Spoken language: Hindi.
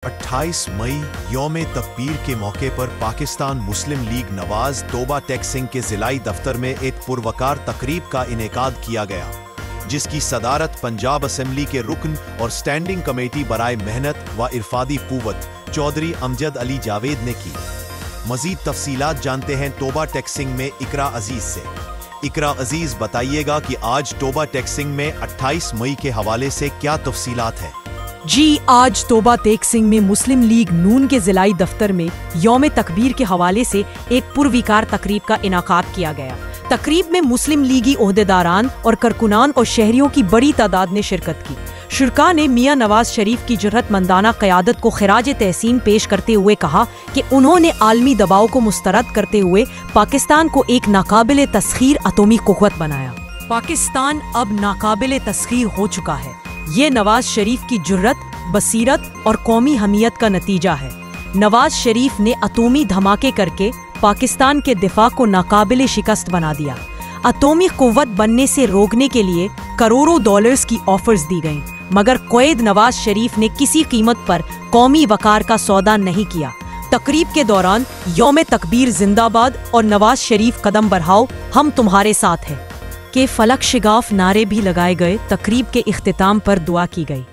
28 मई यौम तकबीर के मौके पर पाकिस्तान मुस्लिम लीग नवाज तोबा टेक सिंह के जिलाई दफ्तर में एक पुरवकार तकरीब का इनेकाद किया गया, जिसकी सदारत पंजाब असेंबली के रुकन और स्टैंडिंग कमेटी बराए मेहनत व इरफादी कुव्वत चौधरी अमजद अली जावेद ने की। मजीद तफसीलात जानते हैं तोबा टेक सिंह में इकरा अजीज से। इकरा अजीज, बताइएगा कि आज तोबा टेक सिंह में 28 मई के हवाले से क्या तफसीलात है? जी, आज तोबा टेक सिंह में मुस्लिम लीग नून के जिलाई दफ्तर में यौम तकबीर के हवाले से एक पुरविकार तकरीब का इनाकाद किया गया। तकरीब में मुस्लिम लीगी ओहदेदारान और कारकुनान और शहरियों की बड़ी तादाद ने शिरकत की। शुरका ने मियां नवाज शरीफ की जुर्रतमंदाना क़यादत को खिराज तहसीन पेश करते हुए कहा कि उन्होंने आलमी दबाव को मुस्तरद करते हुए पाकिस्तान को एक नाकाबिल तस्खीर अतोमी कुव्वत बनाया। पाकिस्तान अब नाकाबिल तस्खीर हो चुका है। ये नवाज शरीफ की जुर्रत, बसीरत और कौमी हमीयत का नतीजा है। नवाज शरीफ ने अतोमी धमाके करके पाकिस्तान के दिफा को नाकाबिल शिकस्त बना दिया। अतोमी कुव्वत बनने से रोकने के लिए करोड़ों डॉलर्स की ऑफर्स दी गईं, मगर क़ैद नवाज शरीफ ने किसी कीमत पर कौमी वकार का सौदा नहीं किया। तकरीब के दौरान यौम तकबीर जिंदाबाद और नवाज शरीफ कदम बढ़ाओ, हम तुम्हारे साथ हैं के फलक शिगाफ नारे भी लगाए गए। तकरीब के इख्तिताम पर दुआ की गई।